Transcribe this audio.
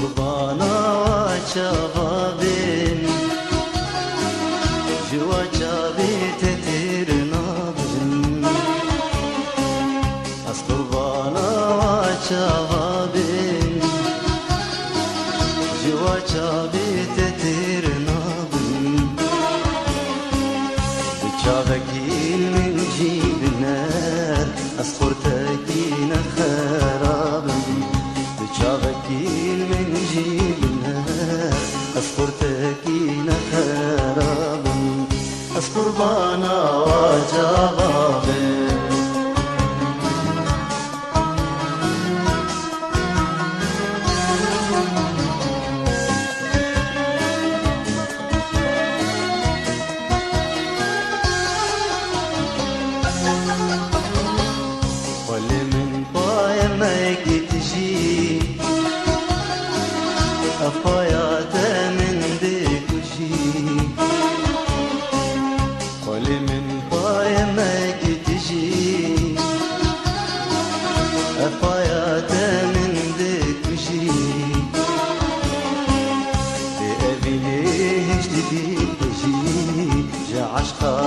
قربانا وشبابين جوا شابي تتير نابن أس قربانا وشبابين جوا شابي تتير نابن بشابكين من جيب النار أسخرتكين خرابن بشابكين من جيب النار أسخرتكين خرابن أسقربانا وجبابن أفايات من ديك وشي خلي من باي ماك تجي أفايات من ديك وشي لأبي ليش تبيك تجي جا عشقا